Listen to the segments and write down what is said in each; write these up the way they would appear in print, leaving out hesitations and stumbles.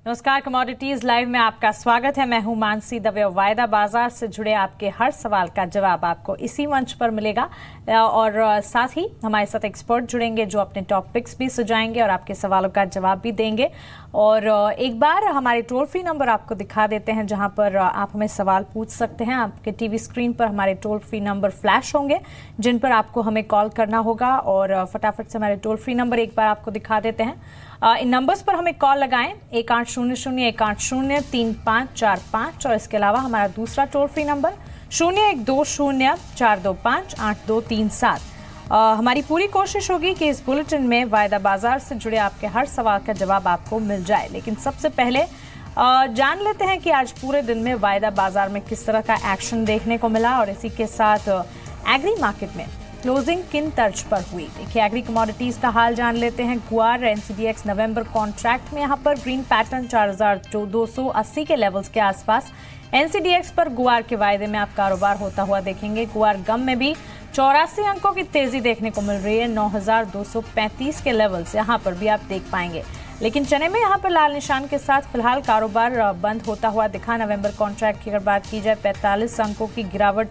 नमस्कार, commodities live में आपका स्वागत है। मैं हूं मानसी दवे। वायदा बाजार से जुड़े आपके हर सवाल का जवाब आपको इसी मंच पर मिलेगा और साथ ही हमारे साथ एक्सपर्ट जुड़ेंगे जो अपने टॉपिक्स भी सुझाएंगे और आपके सवालों का जवाब भी देंगे। और एक बार हमारे टोल फ्री नंबर आपको दिखा देते हैं जहां पर आप हमें सवाल पूछ सकते हैं। आपके टीवी स्क्रीन पर हमारे टोल फ्री नंबर फ्लैश होंगे जिन पर आपको हमें कॉल करना होगा और फटाफट से हमारे टोल फ्री नंबर एक बार आपको दिखा देते हैं। इन नंबर्स पर हमें कॉल लगाएं 1800-180-3545 और इसके अलावा हमारा दूसरा टोल फ्री नंबर 0120-425-8237। हमारी पूरी कोशिश होगी कि इस बुलेटिन में वायदा बाजार से जुड़े आपके हर सवाल का जवाब आपको मिल जाए। लेकिन सबसे पहले जान लेते हैं कि आज पूरे दिन में वायदा बाजार में किस तरह का एक्शन देखने को मिला और इसी के साथ एग्री मार्केट में क्लोजिंग किन तर्ज पर हुई। देखिए, एग्री कमोडिटीज का हाल जान लेते हैं। गुआर एनसीडीएक्स नवंबर कॉन्ट्रैक्ट में यहाँ पर ग्रीन पैटर्न 4280 के लेवल्स के आसपास। एनसीडीएक्स पर गुआर के वायदे में आप कारोबार होता हुआ देखेंगे। गुआर गम में भी 84 अंकों की तेजी देखने को मिल रही है। 9235 के लेवल्स यहाँ पर भी आप देख पाएंगे। लेकिन चने में यहाँ पर लाल निशान के साथ फिलहाल कारोबार बंद होता हुआ दिखा। नवंबर कॉन्ट्रैक्ट की अगर बात की जाए 45 अंकों की गिरावट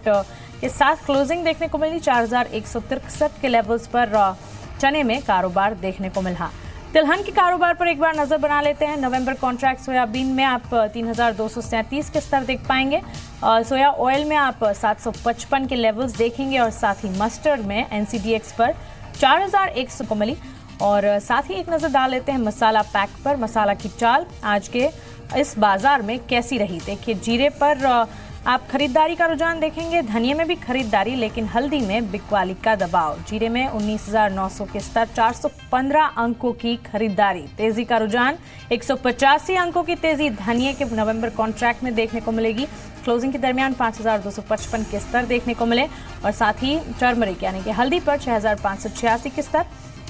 के साथ क्लोजिंग देखने को मिली। 4163 के लेवल्स पर चने में कारोबार देखने को मिला। तिलहन के कारोबार पर एक बार नजर बना लेते हैं। नवंबर कॉन्ट्रैक्ट सोयाबीन में आप 3237 के स्तर देख पाएंगे। सोया ऑयल में आप 755 के लेवल्स देखेंगे और साथ ही मस्टर्ड में एनसीडीएक्स पर 4100 को मिली। और साथ ही एक नजर डाल लेते हैं मसाला पैक पर। मसाला की चाल आज के इस बाजार में कैसी रही। देखिए, जीरे पर आप खरीदारी का रुझान देखेंगे। धनिया में भी खरीदारी, लेकिन हल्दी में बिकवाली का दबाव। जीरे में 19,900 के स्तर, 415 अंकों की खरीदारी। तेजी का रुझान 185 अंकों की तेजी धनिया के नवंबर कॉन्ट्रैक्ट में देखने को मिलेगी। क्लोजिंग के दरमियान 5,255 के स्तर देखने को मिले और साथ ही टर्मरिक यानी कि हल्दी पर 6,586 के स्तर।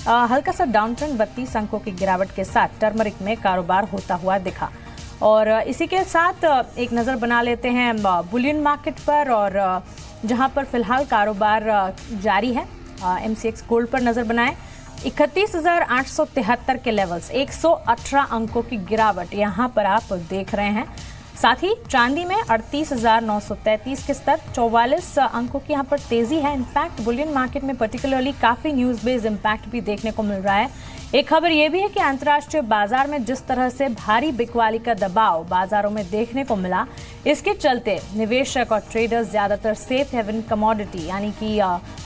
हल्का सा डाउन ट्रेंड 32 अंकों की गिरावट के साथ टर्मरिक में कारोबार होता हुआ दिखा। और इसी के साथ एक नज़र बना लेते हैं बुलियन मार्केट पर और जहां पर फिलहाल कारोबार जारी है। एमसीएक्स गोल्ड पर नज़र बनाएं 31,873 के लेवल्स, 118 अंकों की गिरावट यहां पर आप देख रहे हैं। साथ ही चांदी में 38,933 के स्तर, 44 अंकों की यहाँ पर तेजी है। इनफैक्ट बुलियन मार्केट में पर्टिकुलरली काफी न्यूज बेस्ड इम्पैक्ट भी देखने को मिल रहा है। एक खबर यह भी है कि अंतर्राष्ट्रीय बाजार में जिस तरह से भारी बिकवाली का दबाव बाजारों में देखने को मिला, इसके चलते निवेशक और ट्रेडर्स ज्यादातर सेफ हेवन कमोडिटी यानी कि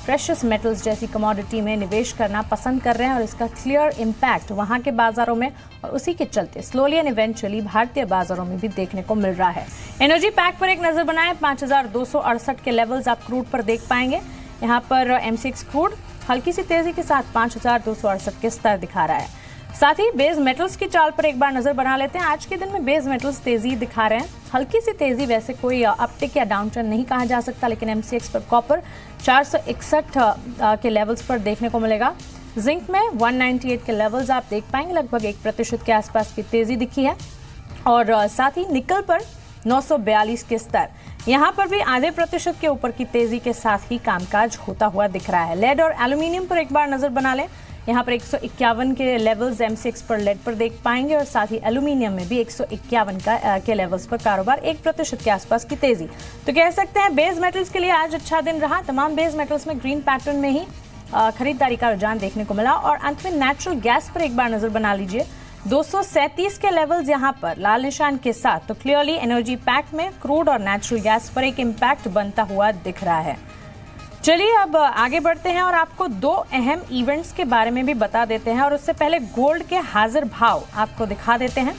प्रेशियस मेटल्स जैसी कमोडिटी में निवेश करना पसंद कर रहे हैं और इसका क्लियर इम्पैक्ट वहां के बाजारों में और उसी के चलते स्लोली एंड इवेंचुअली भारतीय बाजारों में भी देखने को मिल रहा है। एनर्जी पैक पर एक नजर बनाएं 5,268 के लेवल्स आप क्रूड पर देख पाएंगे। यहाँ पर एमसीएक्स क्रूड हल्की सी तेजी के साथ 5,268 के स्तर दिखा रहा है। साथ ही बेस मेटल्स की चाल पर एक बार नजर बना लेते हैं। आज के दिन में बेस मेटल्स तेजी दिखा रहे हैं। हल्की सी तेजी, वैसे कोई अपटिक या डाउन ट्रेंड नहीं कहा जा सकता, लेकिन एमसीएक्स पर कॉपर 461 के लेवल्स पर देखने को मिलेगा। जिंक में 198 के लेवल्स आप देख पाएंगे, लगभग 1% के आसपास की तेजी दिखी है। और साथ ही निकल पर 942 के स्तर, यहाँ पर भी आधे प्रतिशत के ऊपर की तेजी के साथ ही कामकाज होता हुआ दिख रहा है। लेड और एल्यूमिनियम पर एक बार नजर बना लें। यहाँ पर 151 के लेवल्स एमसीएक्स पर लेड पर देख पाएंगे और साथ ही एल्यूमिनियम में भी 151 के लेवल्स पर कारोबार, 1% के आसपास की तेजी। तो कह सकते हैं बेस मेटल्स के लिए आज अच्छा दिन रहा। तमाम बेस मेटल्स में ग्रीन पैटर्न में ही खरीदारी का रुझान देखने को मिला। और अंत में नेचुरल गैस पर एक बार नजर बना लीजिए। 237 के लेवल्स यहाँ पर लाल निशान के साथ। तो क्लियरली एनर्जी पैक में क्रूड और नेचुरल गैस पर एक इम्पैक्ट बनता हुआ दिख रहा है। चलिए अब आगे बढ़ते हैं और आपको दो अहम इवेंट्स के बारे में भी बता देते हैं। और उससे पहले गोल्ड के हाजिर भाव आपको दिखा देते हैं।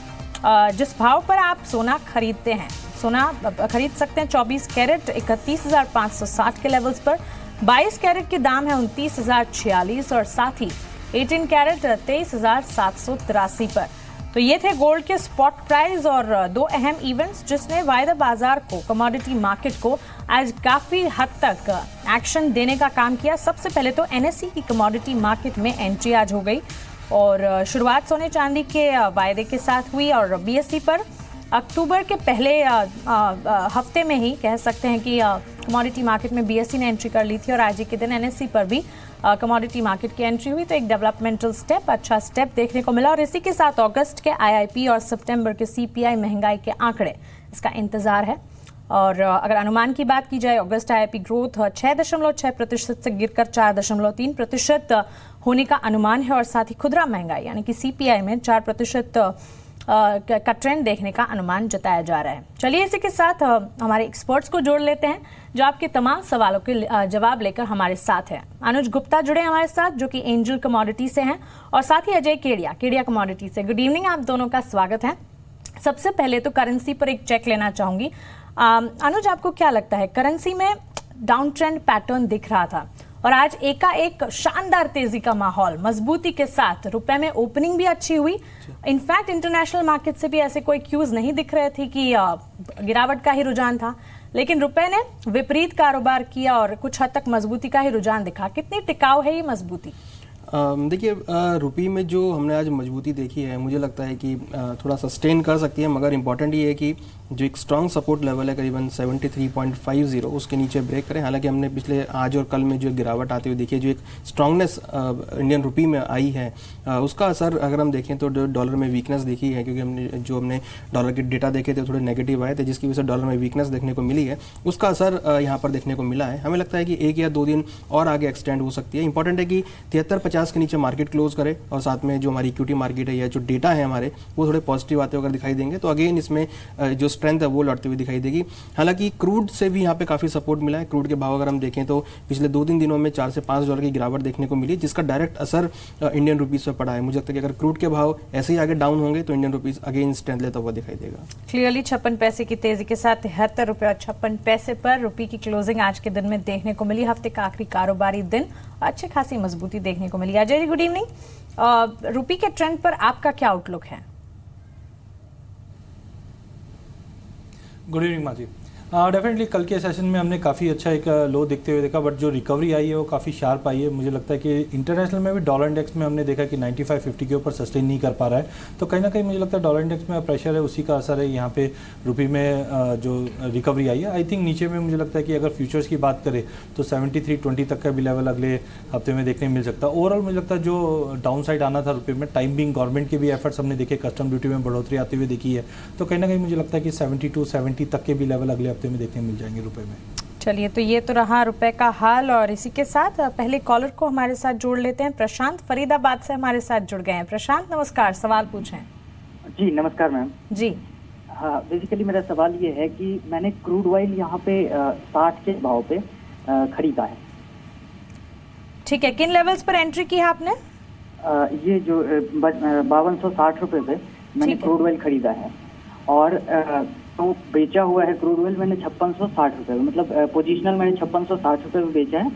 जिस भाव पर आप सोना खरीदते हैं, सोना खरीद सकते हैं 24 कैरेट 31,560 के लेवल्स पर। 22 कैरेट के दाम है 29,046 और साथ ही 18 कैरेट 23,783 पर। तो ये थे गोल्ड के स्पॉट प्राइस और दो अहम इवेंट्स जिसने वायदा बाजार को, कमोडिटी मार्केट को आज काफी हद तक एक्शन देने का काम किया। सबसे पहले तो एनएसई की कमोडिटी मार्केट में एंट्री आज हो गई और शुरुआत सोने चांदी के वायदे के साथ हुई। और बीएसई पर अक्टूबर के पहले हफ्ते में ही कह सकते हैं कि कमोडिटी मार्केट में बीएसई ने एंट्री कर ली थी और आज के दिन एनएससी पर भी कमोडिटी मार्केट की एंट्री हुई, तो एक डेवलपमेंटल स्टेप, अच्छा स्टेप देखने को मिला। और इसी के साथ अगस्त के आईआईपी और सितंबर के सीपीआई महंगाई के आंकड़े, इसका इंतजार है। और अगर अनुमान की बात की जाए, अगस्त आईआईपी ग्रोथ 6.6% से गिरकर 4.3% होने का अनुमान है और साथ ही खुदरा महंगाई यानी कि सीपीआई में 4% का ट्रेंड देखने का अनुमान जताया जा रहा है। चलिए इसी के साथ हमारे एक्सपर्ट्स को जोड़ लेते हैं जो आपके तमाम सवालों के जवाब लेकर हमारे साथ हैं। अनुज गुप्ता जुड़े हमारे साथ जो कि एंजल कमोडिटी से हैं, और साथ ही अजय केडिया कमोडिटी से। गुड इवनिंग, आप दोनों का स्वागत है। सबसे पहले तो करेंसी पर एक चेक लेना चाहूंगी। अनुज, आपको क्या लगता है, करेंसी में डाउन ट्रेंड पैटर्न दिख रहा था और आज एकाएक शानदार तेजी का माहौल, मजबूती के साथ रुपए में ओपनिंग भी अच्छी हुई। इनफैक्ट इंटरनेशनल मार्केट से भी ऐसे कोई क्यूज नहीं दिख रहे थे कि गिरावट का ही रुझान था, लेकिन रुपए ने विपरीत कारोबार किया और कुछ हद तक मजबूती का ही रुझान दिखा। कितनी टिकाऊ है ये मजबूती? देखिए, रुपये में जो हमने आज मजबूती देखी है, मुझे लगता है कि थोड़ा सस्टेन कर सकती है, मगर इम्पॉर्टेंट ये है कि जो एक स्ट्रॉन्ग सपोर्ट लेवल है करीबन 73.50 उसके नीचे ब्रेक करें। हालांकि हमने पिछले आज और कल में जो गिरावट आती हुई देखी है, जो एक स्ट्रांगनेस इंडियन रुपी में आई है, उसका असर अगर हम देखें तो डॉलर में वीकनेस देखी है, क्योंकि हमने डॉलर के डेटा देखे थे थोड़े नेगेटिव आए थे, जिसकी वजह से डॉलर में वीकनेस देखने को मिली है, उसका असर यहाँ पर देखने को मिला है। हमें लगता है कि 1 या 2 दिन और आगे एक्सटेंड हो सकती है। इंपॉर्टेंट है कि 73.50 के नीचे मार्केट क्लोज करे और साथ में जो हमारी इक्विटी मार्केट है या जो डेटा है हमारे, वो थोड़े पॉजिटिव आते हुए अगर दिखाई देंगे तो अगेन इसमें जो स्ट्रेंथ है वो लौटती हुई दिखाई देगी। हालांकि क्रूड से भी यहाँ पे काफी सपोर्ट मिला है। क्रूड के भाव अगर हम देखें तो पिछले 2-3 दिनों में 4 से 5 डॉलर की गिरावट देखने को मिली, जिसका डायरेक्ट असर इंडियन रुपीज पर पड़ा है। मुझे लगता है कि अगर क्रूड के भाव ऐसे ही आगे डाउन होंगे तो इंडियन रुपीज अगेन स्ट्रेंथ लेता हुआ दिखाई देगा। क्लियरली 56 पैसे की तेजी के साथ 73 रुपए और 56 पैसे पर रुपये की क्लोजिंग आज के दिन में देखने को मिली। हफ्ते का आखिरी कारोबारी दिन, अच्छी खासी मजबूती देखने को मिली। Ajay ji, good evening. रुपये के ट्रेंड पर आपका क्या आउटलुक है? गुड इवनिंग माजी। डेफिनेटली कल के सेशन में हमने काफ़ी अच्छा एक लो दिखते हुए देखा, बट जो रिकवरी आई है वो काफ़ी शार्प आई है। मुझे लगता है कि इंटरनेशनल में भी डॉलर इंडेक्स में हमने देखा कि 95-50 के ऊपर सस्टेन नहीं कर पा रहा है, तो कहीं ना कहीं मुझे लगता है डॉलर इंडेक्स में प्रेशर है, उसी का असर है यहाँ पे रुपये में जो रिकवरी आई है। आई थिंक नीचे में मुझे लगता है कि अगर फ्यूचर्स की बात करें तो 73.20 तक का भी लेवल अगले हफ्ते में देखने मिल सकता है। ओवरऑल मुझे लगता है जो डाउन साइड आना था रुपये में, टाइम बिंग गवर्नमेंट के भी एफर्ट्स हमने देखे, कस्टम ड्यूटी में बढ़ोतरी आती हुई देखी है, तो कहीं ना कहीं मुझे लगता है कि 72-70 तक के भी लेवल अगले हफ्ते में देखने मिल जाएंगे रुपए में। चलिए, तो ये तो रहा रुपए का हाल, और इसी के साथ पहले कॉलर को हमारे साथ जोड़ लेते हैं। प्रशांत फरीदाबाद से हमारे साथ जुड़ गए हैं। प्रशांत नमस्कार, सवाल पूछें। जी नमस्कार मैम। जी हाँ, बेसिकली मेरा सवाल ये है कि मैंने क्रूड ऑयल यहाँ पे 60 के भाव पे खरीदा है। ठीक है, किन लेवल्स पर एंट्री की है आपने? ये जो 5260 रुपए पे मैंने क्रूड ऑयल खरीदा है, और तो बेचा हुआ है क्रूड ऑयल मैंने 5660 रुपए, मतलब पोजिशनल मैंने 5660 रुपए में बेचा है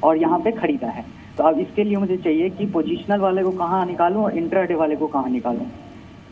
और यहाँ पे खरीदा है। तो अब इसके लिए मुझे चाहिए कि पोजिशनल वाले को कहाँ निकालूं और इंट्राडे वाले को कहाँ निकालूं।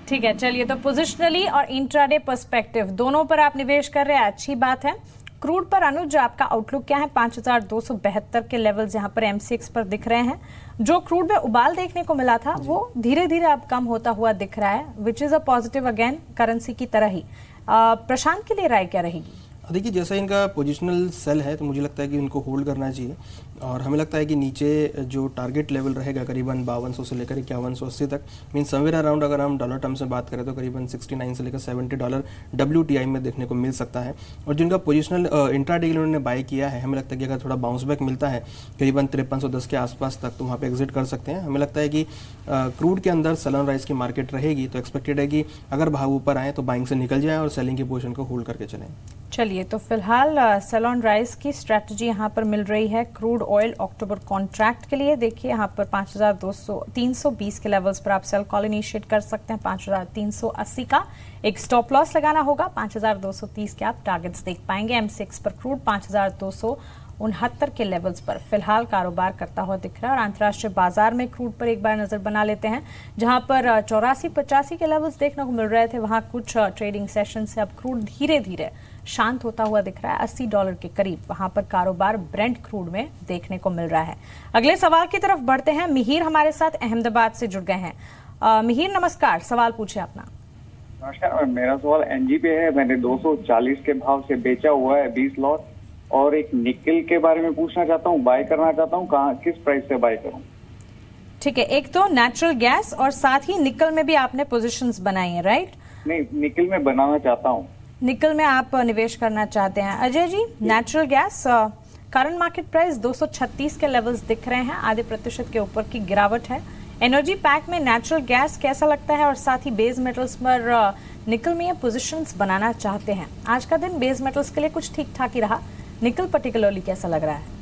ठीक है, चलिए, तो पोजिशनली और इंट्राडे पर्सपेक्टिव दोनों पर आप निवेश कर रहे हैं, अच्छी बात है। क्रूड पर अनुज, आपका आउटलुक क्या है? 5272 के लेवल्स यहाँ पर MCX पर दिख रहे हैं। जो क्रूड में उबाल देखने को मिला था वो धीरे धीरे अब कम होता हुआ दिख रहा है, which is a positive again, currency की तरह ही। प्रशांत के लिए राय क्या रहेगी? देखिए, जैसा इनका पोजिशनल सेल है तो मुझे लगता है कि इनको होल्ड करना चाहिए, और हमें लगता है कि नीचे जो टारगेट लेवल रहेगा करीबन 5200 से लेकर 5180 तक, मीन समवेयर अराउंड, अगर हम डॉलर टर्म्स में बात करें तो करीबन 69 से लेकर $70 WTI में देखने को मिल सकता है। और जिनका पोजिशनल इंट्राडे के लिए उन्होंने बाय किया है, हमें लगता है कि अगर थोड़ा बाउंस बैक मिलता है करीबन 5310 के आसपास तक, तो वहाँ पर एग्जिट कर सकते हैं। हमें लगता है कि क्रूड के अंदर सेल ऑन राइज की मार्केट रहेगी, तो एक्सपेक्टेड है कि अगर भाव ऊपर आए तो बाइंग से निकल जाए और सेलिंग की पोजीशन को होल्ड करके चलें। चलिए, तो फिलहाल सेल ऑन राइज की स्ट्रेटजी यहाँ पर मिल रही है क्रूड ऑयल अक्टूबर कॉन्ट्रैक्ट के लिए। देखिए यहाँ पर 5320 के लेवल्स पर आप सेल कॉल इनिशिएट कर सकते हैं। 5380 का एक स्टॉप लॉस लगाना होगा, 5230 के आप टारगेट्स देख पाएंगे। MCX पर क्रूड 5269 के लेवल्स पर फिलहाल कारोबार करता हुआ दिख रहा है। और अंतर्राष्ट्रीय बाजार में क्रूड पर एक बार नजर बना लेते हैं, जहां पर 84-85 के लेवल्स देखने को मिल रहे थे, वहां कुछ ट्रेडिंग सेशन से अब क्रूड धीरे धीरे शांत होता हुआ दिख रहा है। $80 के करीब वहां पर कारोबार ब्रेंट क्रूड में देखने को मिल रहा है। अगले सवाल की तरफ बढ़ते हैं। मिहिर हमारे साथ अहमदाबाद से जुड़ गए हैं। मिहिर नमस्कार, सवाल पूछे अपना। नमस्कार, मेरा सवाल एनजी पे है। मैंने 240 के भाव से बेचा हुआ है 20 लॉट, और एक निकल के बारे में पूछना चाहता हूँ, बाय करना चाहता हूँ, कहाँ किस प्राइस से बाय करूँ? ठीक है, एक तो नेचुरल गैस और साथ ही निकल में भी आपने पोजीशंस बनाई है, राइट? नहीं, निकल में बनाना चाहता हूँ। निकल में आप निवेश करना चाहते हैं। Ajay ji, natural gas current market price 236 के लेवल्स दिख रहे हैं, आधे % के ऊपर की गिरावट है। एनर्जी पैक में नेचुरल गैस कैसा लगता है और साथ ही बेस मेटल्स पर निकल में ये पोजीशंस बनाना चाहते हैं। आज का दिन बेस मेटल्स के लिए कुछ ठीक ठाक ही रहा, निकल पर्टिकुलरली कैसा लग रहा है?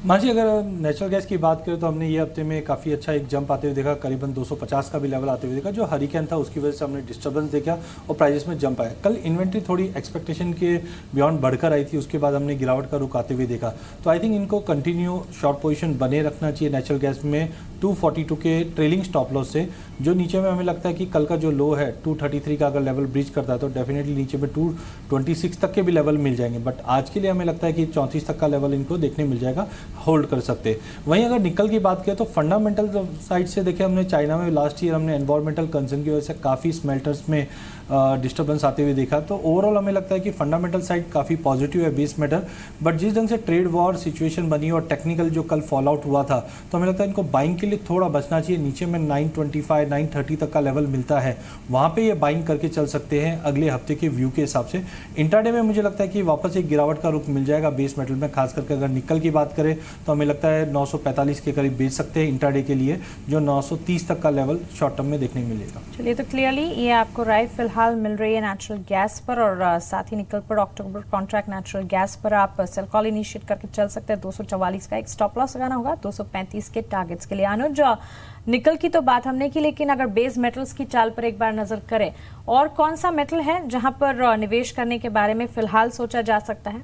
माजी, अगर नेचुरल गैस की बात करें तो हमने ये हफ्ते में काफ़ी अच्छा एक जंप आते हुए देखा, करीबन 250 का भी लेवल आते हुए देखा। जो हरिकेन था उसकी वजह से हमने डिस्टर्बेंस देखा और प्राइसेस में जंप आया। कल इन्वेंट्री थोड़ी एक्सपेक्टेशन के बियॉन्ड बढ़कर आई थी, उसके बाद हमने गिरावट का रुख आते हुए देखा। तो आई थिंक इनको कंटिन्यू शॉर्ट पोजीशन बने रखना चाहिए नेचुरल गैस में 242 के ट्रेलिंग स्टॉप लॉस से। जो नीचे में हमें लगता है कि कल का जो लो है 233 का अगर लेवल ब्रीच करता है तो डेफिनेटली नीचे में 226 तक के भी लेवल मिल जाएंगे। बट आज के लिए हमें लगता है कि 34 तक का लेवल इनको देखने मिल जाएगा, होल्ड कर सकते हैं। वहीं अगर निकल की बात करें तो फंडामेंटल साइड से देखें, हमने चाइना में लास्ट ईयर हमने एनवायरमेंटल कंसर्न की वजह से काफ़ी स्मेल्टर्स में डिस्टर्बेंस आते हुए देखा। तो ओवरऑल हमें लगता है कि फंडामेंटल साइड काफ़ी पॉजिटिव है बेस मेटल। बट जिस ढंग से ट्रेड वॉर सिचुएशन बनी और टेक्निकल जो कल फॉल आउट हुआ था, तो हमें लगता है इनको बाइंग के लिए थोड़ा बचना चाहिए। नीचे में 925 930 तक का लेवल मिलता है, वहाँ पे ये बाइंग करके चल सकते हैं अगले हफ्ते के व्यू के हिसाब से। इंट्राडे में मुझे लगता है कि वापस एक गिरावट का रुख मिल जाएगा बेस मेटल में, खास करके अगर निकल की बात करें तो हमें लगता है 945 के करीब बेच सकते हैं इंट्राडे के लिए, जो 930 तक का लेवल शॉर्ट टर्म में देखने मिलेगा। चलिए, तो क्लियरली ये आपको राय फिलहाल मिल रही है नेचुरल गैस पर और साथ ही निकल पर। अक्टूबर कॉन्ट्रैक्ट नेचुरल गैस पर आप सेल कॉल इनिशिएट करके चल सकते हैं। 244 का एक स्टॉप लॉस लगाना होगा 235 के टारगेट्स के लिए। अनुज, निकल की तो बात हमने की, लेकिन अगर बेस मेटल्स की चाल पर एक बार नजर करें, और कौन सा मेटल है जहां पर निवेश करने के बारे में फिलहाल सोचा जा सकता है?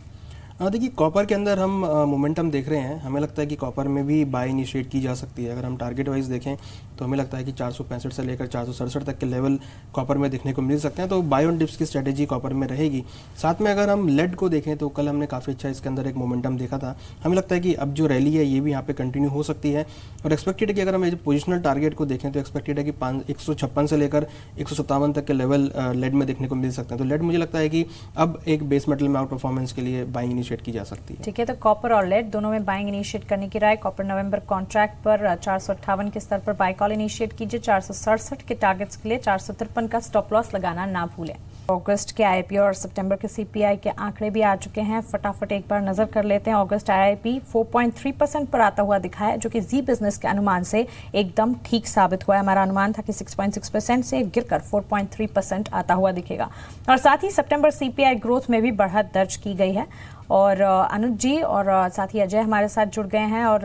देखिए, कॉपर के अंदर हम मोमेंटम देख रहे हैं। हमें लगता है कि कॉपर में भी बाय इनिशिएट की जा सकती है। अगर हम टारगेट वाइज देखें तो हमें लगता है कि 465 से लेकर 467 तक के लेवल कॉपर में देखने को मिल सकते हैं। तो बाय ऑन डिप्स की स्ट्रेटेजी कॉपर में रहेगी। साथ में अगर हम लेड को देखें तो कल हमने काफ़ी अच्छा इसके अंदर एक मोमेंटम देखा था। हमें लगता है कि अब जो रैली है ये भी यहाँ पे कंटिन्यू हो सकती है और एक्सपेक्टेड है कि अगर हम पोजिशनल टारगेट को देखें तो एक्सपेक्टेड है कि 156 से लेकर 157 तक के लेवल लेड में देखने को मिल सकते हैं। तो लेड मुझे लगता है कि अब एक बेस मेटल में आउट परफॉर्मेंस के लिए बाइंग इनिशिएट की जा सकती है। ठीक है, तो कॉपर और लेड दोनों में बाइंग इनिशिएट करने की राय। कॉपर नवंबर कॉन्ट्रैक्ट पर 458 के स्तर पर बाय कॉल इनिशिएट कीजिए। 467 के टारगेट्स के लिए 453 का स्टॉप लॉस लगाना ना भूलें। अगस्त के आईआईपी और सितंबर के सीपीआई के आंकड़े भी आ चुके हैं, फटाफट एक बार नजर कर लेते हैं। अगस्त आईआईपी 4.3% पर आता हुआ दिखा है, जो कि जी बिजनेस के अनुमान से एकदम ठीक साबित हुआ है। हमारा अनुमान था कि 6.6% से गिरकर 4.3% आता हुआ दिखेगा। और साथ ही सितंबर सीपीआई ग्रोथ में भी बढ़त दर्ज की गई है। और अनुज जी और साथ ही अजय हमारे साथ जुड़ गए हैं और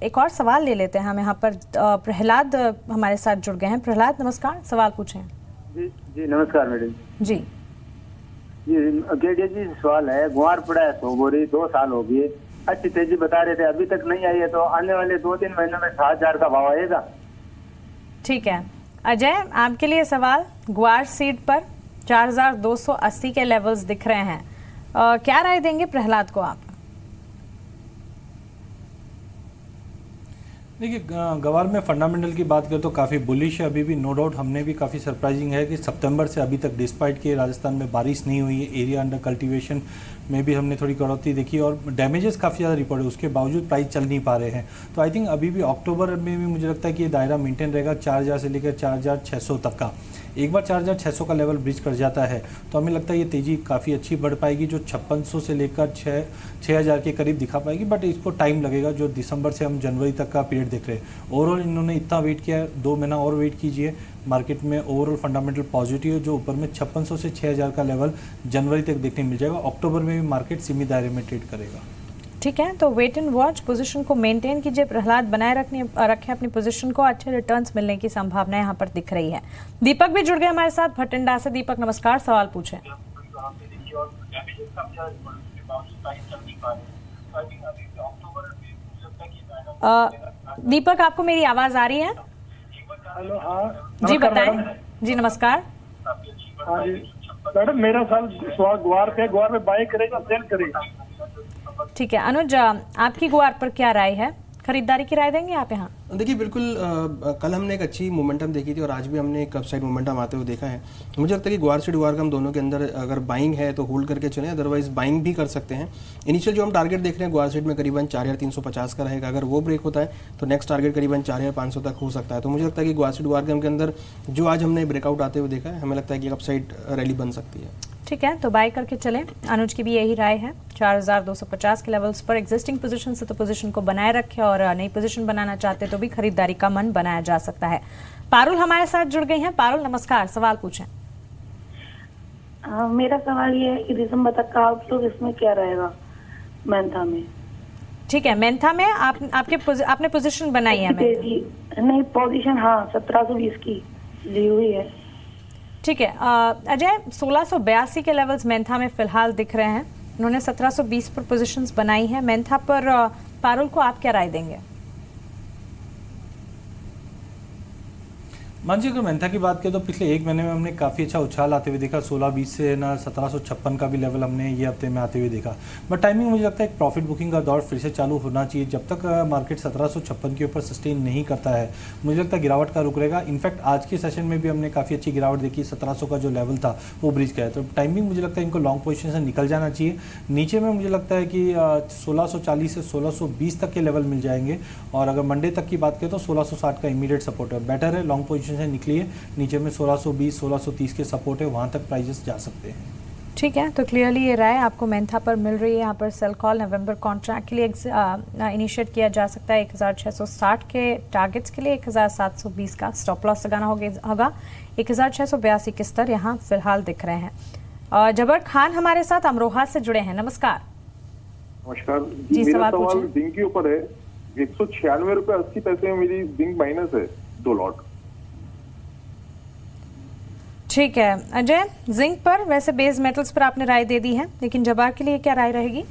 एक और सवाल ले लेते हैं हम यहाँ पर। प्रहलाद हमारे साथ जुड़ गए हैं। प्रहलाद नमस्कार, सवाल पूछें। जी नमस्कार मैडम जी। गेडिया जी सवाल है, गुआर पड़ा है 100 बोरी 2 साल हो गए, अच्छी तेजी बता रहे थे, अभी तक नहीं आई है, तो आने वाले 2-3 महीनों में 7000 का भाव आएगा? ठीक है अजय, आपके लिए सवाल। गुआर सीड पर 4280 के लेवल्स दिख रहे हैं, क्या राय देंगे प्रहलाद को आप? देखिए, गवार में फंडामेंटल की बात करें तो काफ़ी बुलिश है अभी भी, नो डाउट। हमने भी काफ़ी सरप्राइजिंग है कि सितंबर से अभी तक डिस्पाइट के राजस्थान में बारिश नहीं हुई है, एरिया अंडर कल्टीवेशन में भी हमने थोड़ी कटौती देखी और डैमेजेस काफ़ी ज़्यादा रिपोर्ट है, उसके बावजूद प्राइस चल नहीं पा रहे हैं। तो आई थिंक अभी भी अक्टूबर में भी मुझे लगता है कि ये दायरा मेंटेन रहेगा 4000 से लेकर 4600 तक का। एक बार 4600 का लेवल ब्रिज कर जाता है तो हमें लगता है ये तेज़ी काफ़ी अच्छी बढ़ पाएगी, जो 5600 से लेकर 6000 के करीब दिखा पाएगी। बट इसको टाइम लगेगा, जो दिसंबर से हम जनवरी तक का पीरियड देख रहे हैं। ओवरऑल इन्होंने इतना वेट किया, 2 महीना और वेट कीजिए। मार्केट में ओवरऑल फंडामेंटल पॉजिटिव है, जो ऊपर में 5600 से 6000 का लेवल जनवरी तक देखने मिल जाएगा। अक्टूबर में भी मार्केट सीमित दायरे में ट्रेड करेगा। ठीक है, तो वेट एंड वॉच पोजीशन को मेंटेन कीजिए। प्रहलाद बनाए रखें अपनी पोजीशन को, अच्छे रिटर्न्स मिलने की संभावना यहाँ पर दिख रही है। दीपक भी जुड़ गए हमारे साथ भटिंडा से। दीपक नमस्कार, सवाल पूछें। दीपक, आपको मेरी आवाज आ रही है? हेलो, हाँ जी बताएं। जी नमस्कार। हाँ जी मैडम, मेरा सवाल ग्वार पे बाय करेगा सेल करेगा? ठीक है अनुज, आपकी गुआर पर क्या राय है? खरीदारी की राय देंगे आप यहाँ? देखिए बिल्कुल कल हमने एक अच्छी मोमेंटम देखी थी और आज भी हमने एक अपसाइड मोमेंटम आते हुए देखा है। मुझे लगता है कि ग्वार से ड्वारकम दोनों के अंदर अगर बाइंग है तो होल्ड करके चलें, अदरवाइज बाइंग भी कर सकते हैं। इनिशियल जो हम टारगेट देख रहे हैं ग्वार सेट में करीबन 4350 का रहेगा, अगर वो ब्रेक होता है तो नेक्स्ट टारगेट करीबन 4500 तक हो सकता है। तो मुझे लगता है कि ग्वार से ड्वारकम के अंदर जो आज हमने ब्रेकआउट आते हुए देखा है, हमें लगता है कि एक अपसाइड रैली बन सकती है। ठीक है, तो बाय करके चलें। अनुज की भी यही राय है। 4250 के लेवल्स पर एग्जिस्टिंग पोजीशन से तो पोजीशन को बनाए रखें और नई पोजीशन बनाना चाहते तो भी खरीदारी का मन बनाया जा सकता है। पारुल हमारे साथ जुड़ गई हैं। पारुल नमस्कार, सवाल पूछें। मेरा सवाल ये है कि दिसंबर तक का आउटलुक इसमें क्या रहेगा मेंथा में? ठीक है, मेंथा में आपने पोजीशन बनाई है? नहीं, पोजीशन हाँ 1720 की ली हुई है। ठीक है अजय, 1682 के लेवल्स मेंथा में फिलहाल दिख रहे हैं। उन्होंने 1720 पर पोजीशंस बनाई है। मेंथा पर पारुल को आप क्या राय देंगे? मान जी अगर मेंथा की बात करें तो पिछले एक महीने में हमने काफ़ी अच्छा उछाल आते हुए देखा। 1620 से ना 1756 का भी लेवल हमने ये हफ्ते में आते हुए देखा। बट टाइमिंग मुझे लगता है एक प्रॉफिट बुकिंग का दौर फिर से चालू होना चाहिए। जब तक मार्केट 1756 के ऊपर सस्टेन नहीं करता है मुझे लगता है गिरावट का रुक रहेगा। इनफैक्ट आज के सेशन में भी हमने काफ़ी अच्छी गिरावट देखी। 1700 का जो लेवल था वो ब्रीच किया है। तो टाइमिंग मुझे लगता है इनको लॉन्ग पोजिशन से निकल जाना चाहिए। नीचे में मुझे लगता है कि 1640 से 1620 तक के लेवल मिल जाएंगे। और अगर मंडे तक की बात करें तो 1660 का इमीडिएट सपोर्ट है। बेटर है लॉन्ग पोजिशन से निकलिए। नीचे में 1620 1630 के सपोर्ट है, वहां तक प्राइजेस जा सकते हैं। ठीक है, तो क्लियरली ये राय आपको मेंथा पर मिल रही है। यहाँ पर सेल कॉल नवंबर कॉन्ट्रैक्ट के लिए इनिशिएट किया जा सकता है। 1660 के टारगेट्स के लिए 1720 का स्टॉप लॉस लगाना होगा। 1682 के स्तर यहाँ फिलहाल दिख रहे हैं। जबर खान हमारे साथ अमरोहा से जुड़े हैं। नमस्कार। नमस्कार जी, मेरा सवाल सवाल जिंक के ऊपर है। 196 रुपए 80 पैसे में मेरी जिंक माइनस है 2 लॉट। ठीक है अजय, जिंक पर वैसे बेस मेटल्स पर आपने राय दे दी है, लेकिन जबार के लिए क्या राय रहेगी?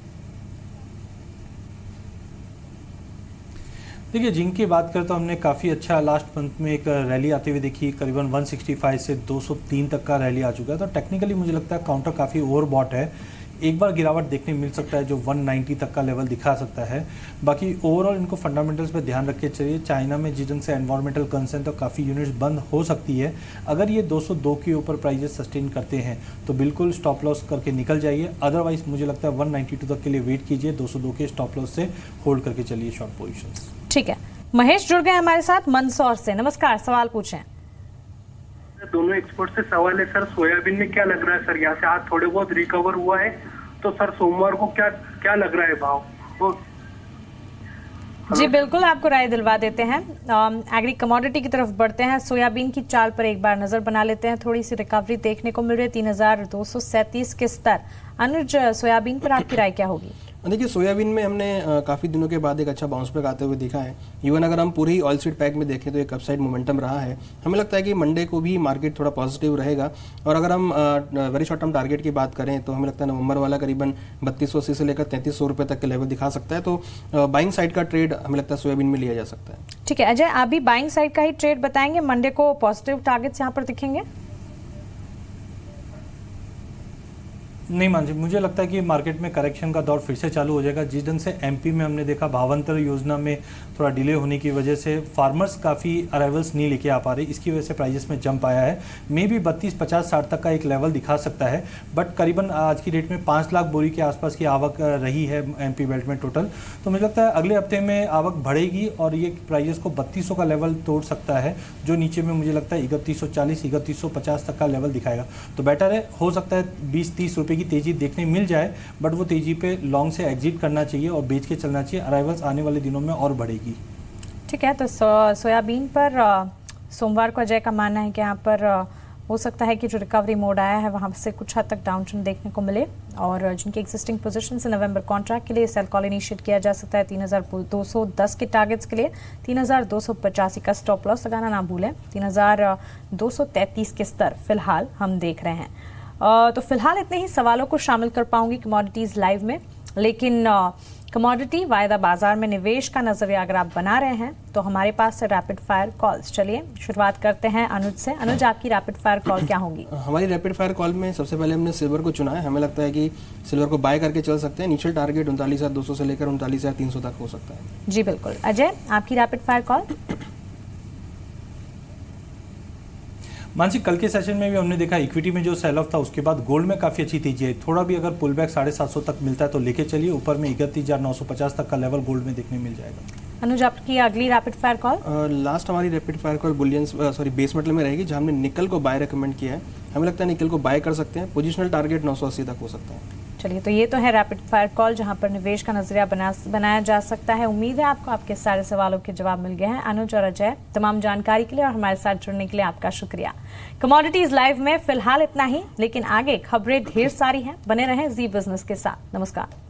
देखिए जिंक की बात करें तो हमने काफ़ी अच्छा लास्ट मंथ में एक रैली आते हुए देखी। करीबन 165 से 203 तक का रैली आ चुका है। तो टेक्निकली मुझे लगता है काउंटर काफ़ी ओवरबॉट है। एक बार गिरावट देखने मिल सकता है जो 190 तक का लेवल दिखा सकता है। बाकी ओवरऑल इनको फंडामेंटल्स पे ध्यान रख के चलिए। चाइना में जिस ढंग से एनवायरमेंटल कंसर्न तो काफ़ी यूनिट्स बंद हो सकती है। अगर ये 202 के ऊपर प्राइजेस सस्टेन करते हैं तो बिल्कुल स्टॉप लॉस करके निकल जाइए। अदरवाइज मुझे लगता है 192 तक के लिए वेट कीजिए। 202 के स्टॉप लॉस से होल्ड करके चलिए शॉर्ट पोजिशंस। ठीक है, महेश जुड़ गए हमारे साथ मंदसौर से। नमस्कार, सवाल पूछें। दोनों एक्सपर्ट से सवाल है सर, सोयाबीन में क्या लग रहा है सर? यहाँ से आज थोड़े बहुत रिकवर हुआ है तो सर सोमवार को क्या लग रहा है भाव? तो जी बिल्कुल, आपको राय दिलवा देते हैं। एग्री कमोडिटी की तरफ बढ़ते हैं। सोयाबीन की चाल पर एक बार नजर बना लेते हैं। थोड़ी सी रिकवरी देखने को मिल रही है 3237 के स्तर। अनुज, सोयाबीन पर आपकी राय क्या होगी? देखिए सोयाबीन में हमने काफ़ी दिनों के बाद एक अच्छा बाउंस बैक आते हुए देखा है। इवन अगर हम पूरी ऑयल सीड पैक में देखें तो एक अपसाइड मोमेंटम रहा है। हमें लगता है कि मंडे को भी मार्केट थोड़ा पॉजिटिव रहेगा। और अगर हम वेरी शॉर्ट टर्म टारगेट की बात करें तो हमें लगता है नवंबर वाला करीबन 3280 से लेकर 3300 रुपये तक के लेवल दिखा सकता है। तो बाइंग साइड का ट्रेड हमें लगता है सोयाबीन में लिया जा सकता है। ठीक है अजय, आप भी बाइंग साइड का ही ट्रेड बताएंगे। मंडे को पॉजिटिव टारगेट्स यहाँ पर दिखेंगे? नहीं मान जी, मुझे लगता है कि मार्केट में करेक्शन का दौर फिर से चालू हो जाएगा। जिस ढंग से एमपी में हमने देखा भावांतर योजना में थोड़ा डिले होने की वजह से फार्मर्स काफ़ी अराइवल्स नहीं लेके आ पा रहे, इसकी वजह से प्राइजेस में जंप आया है। मे भी 32, 50, 60 तक का एक लेवल दिखा सकता है। बट करीबन आज की डेट में 5 लाख बोरी के आसपास की आवक रही है एमपी बेल्ट में टोटल। तो मुझे लगता है अगले हफ्ते में आवक बढ़ेगी और ये प्राइजेस को 3200 का लेवल तोड़ सकता है, जो नीचे में मुझे लगता है 3140, 3150 तक का लेवल दिखाएगा। तो बेटर है, हो सकता है 20-30 रुपये की तेजी देखने मिल जाए, बट वो तेजी पे लॉन्ग से एग्जिट करना चाहिए और बेच के चलना चाहिए। अराइवल्स आने वाले दिनों में और बढ़ेगी। ठीक है, तो सोयाबीन पर सोमवार को अजय का मानना है कि यहाँ पर हो सकता है कि जो रिकवरी मोड आया है वहाँ से कुछ हद तक डाउन ट्रेंड देखने को मिले। और जिनकी एग्जिस्टिंग पोजीशन से नवंबर कॉन्ट्रैक्ट के लिए सेल कॉल इनिशिएट किया जा सकता है। 3210 के टारगेट्स के लिए 3285 का स्टॉप लॉस लगाना ना भूलें। 3233 के स्तर फिलहाल हम देख रहे हैं। तो फिलहाल इतने ही सवालों को शामिल कर पाऊंगी कमोडिटीज लाइव में, लेकिन कमोडिटी वायदा बाजार में निवेश का नजरिया अगर आप बना रहे हैं तो हमारे पास रैपिड फायर कॉल्स। चलिए शुरुआत करते हैं अनुज से। अनुज, आपकी रैपिड फायर कॉल क्या होगी? हमारी रैपिड फायर कॉल में सबसे पहले हमने सिल्वर को चुना है। हमें लगता है कि सिल्वर को बाय करके चल सकते हैं। इनिशियल टारगेट 39,200 से लेकर 39,300 तक हो सकता है। जी बिल्कुल। अजय, आपकी रैपिड फायर कॉल? मानसी, कल के सेशन में भी हमने देखा इक्विटी में जो सेल ऑफ था उसके बाद गोल्ड में काफी अच्छी तेजी है। थोड़ा भी अगर पुल बैक 750 तक मिलता है तो लेके चलिए। ऊपर में 31,950 तक का लेवल गोल्ड में देखने मिल जाएगा। अनुज, आपकी अगली रैपिड फायर कॉल? लास्ट हमारी rapid fire call base metal में रहेगी, जहां हमने निकल को बाय रेकमेंड किया है। हमें लगता है निकल को बाय कर सकते हैं। पोजिशनल टारगेट 980 तक हो सकता है। चलिए, तो ये तो है रैपिड फायर कॉल जहां पर निवेश का नजरिया बनाया जा सकता है। उम्मीद है आपको आपके सारे सवालों के जवाब मिल गए हैं। अनुज और अजय, तमाम जानकारी के लिए और हमारे साथ जुड़ने के लिए आपका शुक्रिया। कमोडिटीज लाइव में फिलहाल इतना ही, लेकिन आगे खबरें ढेर सारी हैं। बने रहें जी बिजनेस के साथ। नमस्कार।